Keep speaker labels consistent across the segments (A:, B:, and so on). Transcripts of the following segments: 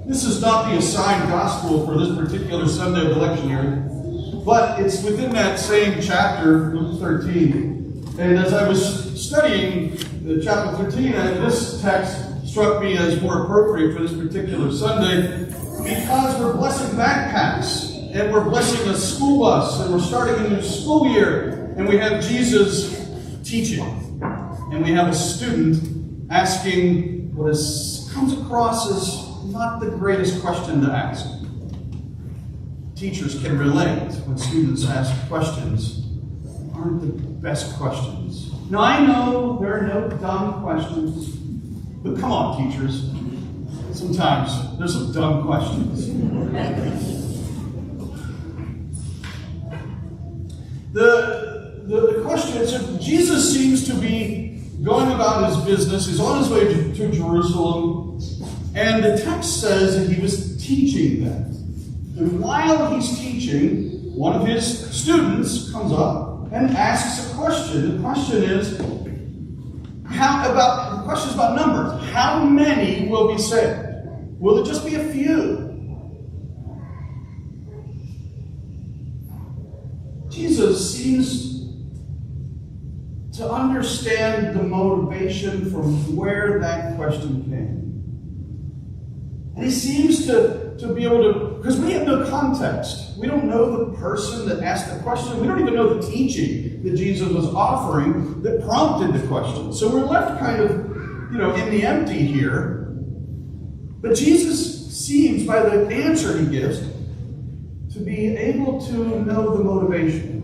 A: This is not the assigned gospel for this particular Sunday of the lectionary, but it's within that same chapter, Luke 13. And as I was studying chapter 13, this text struck me as more appropriate for this particular Sunday because we're blessing backpacks, and we're blessing a school bus, and we're starting a new school year, and we have Jesus teaching, and we have a student asking what comes across as not the greatest question to ask. Teachers can relate when students ask questions that aren't the best questions. Now, I know there are no dumb questions, but come on, teachers. Sometimes there's some dumb questions. The question is, so Jesus seems to be going about his business. He's on his way to Jerusalem. And the text says that he was teaching them. And while he's teaching, one of his students comes up and asks a question. The question is, the question is about numbers. How many will be saved? Will it just be a few? Jesus seems to understand the motivation from where that question came. And he seems to be able to, because we have no context. We don't know the person that asked the question. We don't even know the teaching that Jesus was offering that prompted the question. So we're left kind of, in the empty here. But Jesus seems, by the answer he gives, to be able to know the motivation.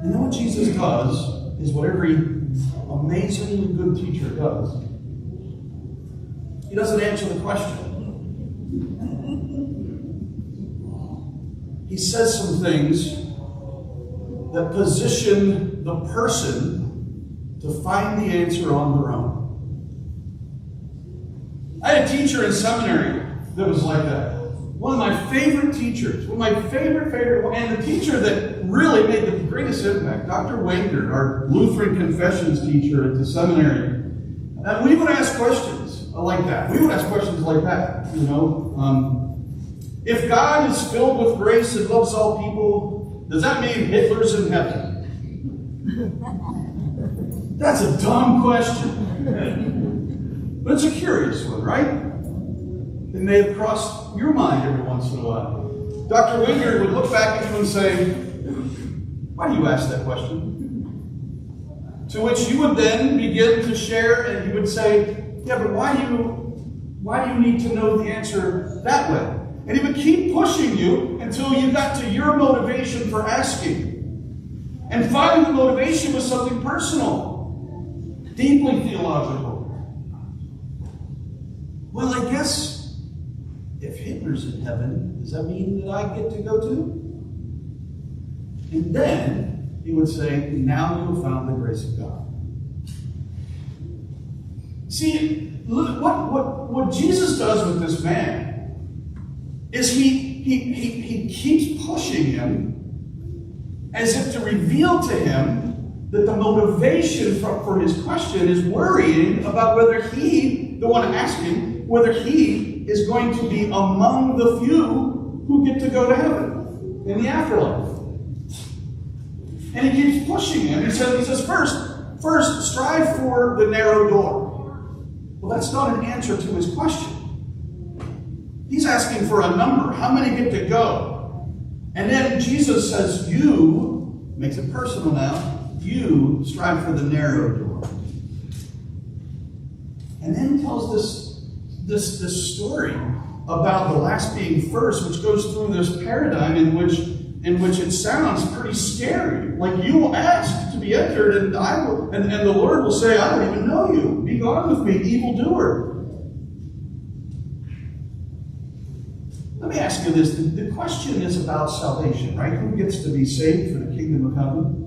A: And then what Jesus does is what every amazingly good teacher does. He doesn't answer the question. He says some things that position the person to find the answer on their own. I had a teacher in seminary that was like that. One of my favorite teachers, and the teacher that really made the greatest impact, Dr. Wanger, our Lutheran Confessions teacher at the seminary. And we would ask questions like that. We would ask questions like that, if God is filled with grace and loves all people, does that mean Hitler's in heaven? That's a dumb question. But it's a curious one, right? It may have crossed your mind every once in a while. Dr. Winger would look back at you and say, why do you ask that question? To which you would then begin to share, and he would say, yeah, but why do you need to know the answer that way? And he would keep pushing you until you got to your motivation for asking. And finally, the motivation was something personal, deeply theological. Well, I guess if Hitler's in heaven, does that mean that I get to go too? And then he would say, now you have found the grace of God. See, what Jesus does with this man is he keeps pushing him as if to reveal to him that the motivation for his question is worrying about whether he, the one asking, whether he is going to be among the few who get to go to heaven in the afterlife. And he keeps pushing him. He says, first, strive for the narrow door. Well, that's not an answer to his question. He's asking for a number. How many get to go? And then Jesus says, you, makes it personal now, you strive for the narrow door. And then tells this story about the last being first, which goes through this paradigm in which it sounds pretty scary. Like you will ask to be entered, and and the Lord will say, I don't even know you. Be gone with me, evildoer. Let me ask you this. The question is about salvation, right? Who gets to be saved for the kingdom of heaven?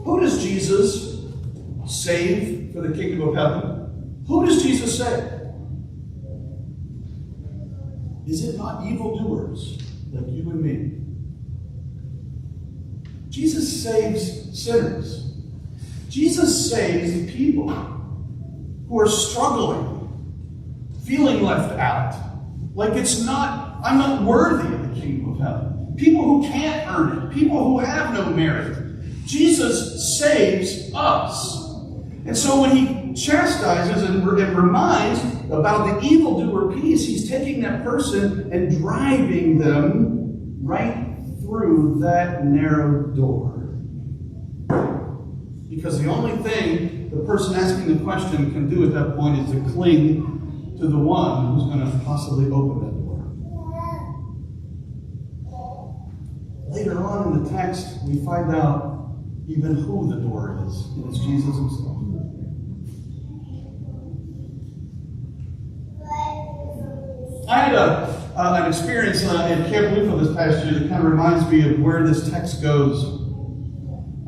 A: Who does Jesus save for the kingdom of heaven? Who does Jesus save? Is it not evildoers like you and me? Jesus saves sinners. Jesus saves people who are struggling, feeling left out, like I'm not worthy of the kingdom of heaven. People who can't earn it, people who have no merit. Jesus saves us. And so when he chastises and reminds about the evildoer piece, he's taking that person and driving them right through that narrow door. Because the only thing the person asking the question can do at that point is to cling to the one who's going to possibly open that door. Later on in the text, we find out even who the door is, and it's Jesus himself. I had an experience at Camp Luther this past year that kind of reminds me of where this text goes.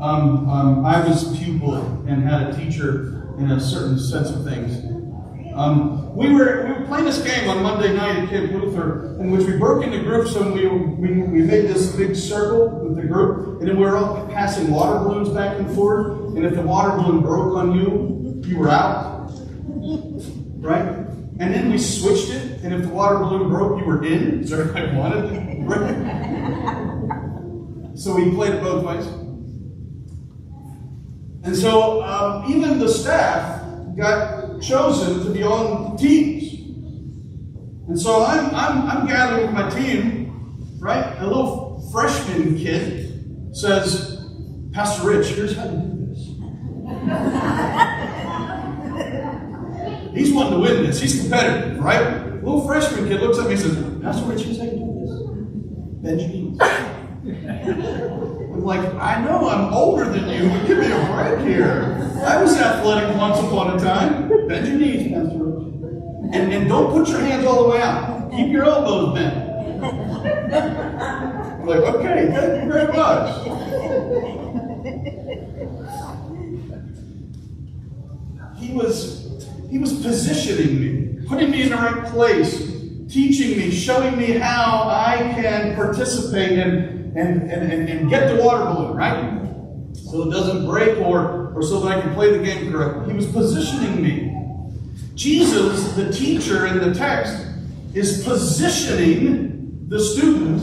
A: I was a pupil and had a teacher in a certain sense of things. We were playing this game on Monday night at Camp Luther, in which we broke into groups and we made this big circle with the group, and then we were all passing water balloons back and forth, and if the water balloon broke on you, you were out. Right? And then we switched it, and if the water balloon broke, you were in. So everybody wanted it. Right? So we played it both ways. And so even the staff got chosen to be on teams. And so I'm gathering with my team, right? A little freshman kid says, "Pastor Rich, here's how you do this." He's wanting to win this. He's competitive, right? A little freshman kid looks at me and says, "Pastor Rich, here's how you do this. Bend your knees." I'm like, I know I'm older than you, but give me a break here. I was athletic once upon a time. Bend your knees, Pastor Rich. And don't put your hands all the way out. Keep your elbows bent. I'm like, okay, thank you very much. He was positioning me, putting me in the right place, teaching me, showing me how I can participate and get the water balloon, right? So it doesn't break or so that I can play the game correctly. He was positioning me. Jesus, the teacher in the text, is positioning the student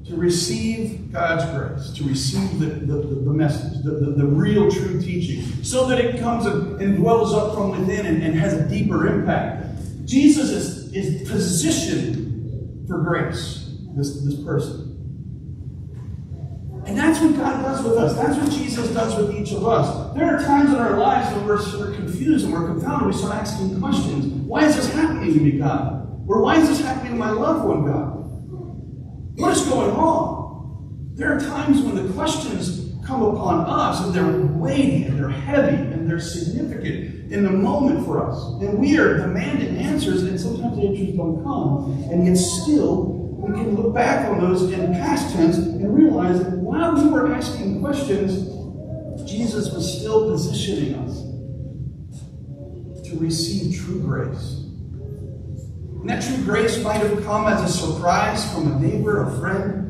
A: to receive God's grace, to receive the message, the real true teaching, so that it comes and dwells up from within and has a deeper impact. Jesus is positioned for grace, this person. And that's what God does with us. That's what Jesus does with each of us. There are times in our lives when we're confused and we're confounded. We start asking questions. Why is this happening to me, God? Or why is this happening to my loved one, God? What is going on? There are times when the questions come upon us and they're weighty and they're heavy and they're significant in the moment for us. And we are demanding answers, and sometimes the answers don't come. And yet still, we can look back on those in past tense and realize that while we were asking questions, Jesus was still positioning us to receive true grace. And that true grace might have come as a surprise from a neighbor, a friend.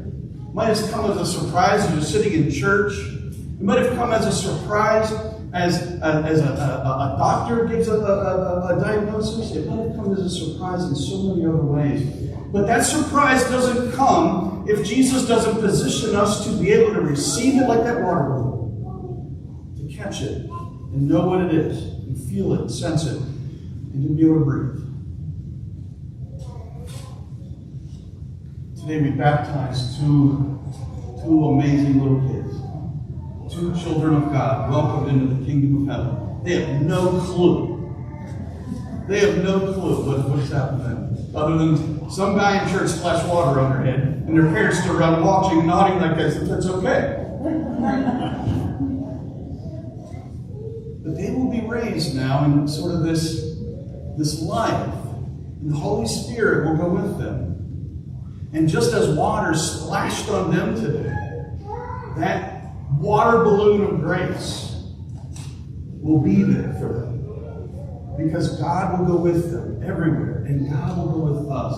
A: It might have come as a surprise as you're sitting in church. It might have come as a surprise as a doctor gives a diagnosis. It might have come as a surprise in so many other ways. But that surprise doesn't come if Jesus doesn't position us to be able to receive it like that water balloon, to catch it and know what it is, and feel it, and sense it, and to be able to breathe. Today we baptized two amazing little kids, two children of God, welcomed into the kingdom of heaven. They have no clue. They have no clue what's happened to them, other than some guy in church splashed water on their head, and their parents stood around watching, nodding like this. That's okay. But they will be raised now in sort of this life, and the Holy Spirit will go with them. And just as water splashed on them today, that water balloon of grace will be there for them. Because God will go with them everywhere, and God will go with us.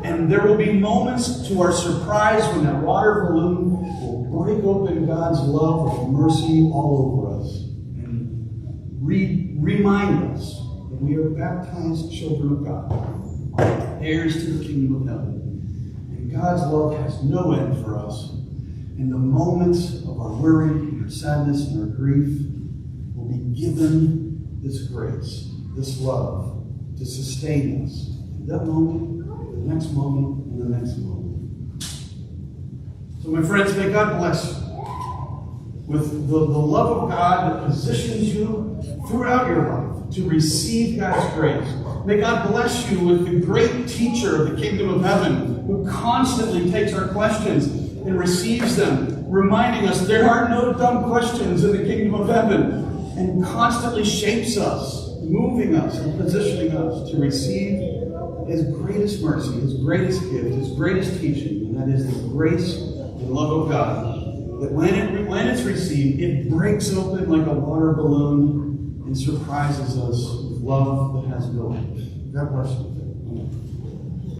A: And there will be moments to our surprise when that water balloon will break open God's love and mercy all over us and remind us that we are baptized children of God, heirs to the kingdom of heaven. And God's love has no end for us. And the moments of our worry and our sadness and our grief will be given this grace, this love, to sustain us in that moment, the next moment, and the next moment. So my friends, may God bless you with the love of God that positions you throughout your life to receive God's grace. May God bless you with the great teacher of the kingdom of heaven who constantly takes our questions and receives them, reminding us there are no dumb questions in the kingdom of heaven, and constantly shapes us, moving us and positioning us to receive His greatest mercy, His greatest gift, His greatest teaching, and that is the grace and love of God. That when it's received, it breaks open like a water balloon and surprises us with love that has no end. God bless you.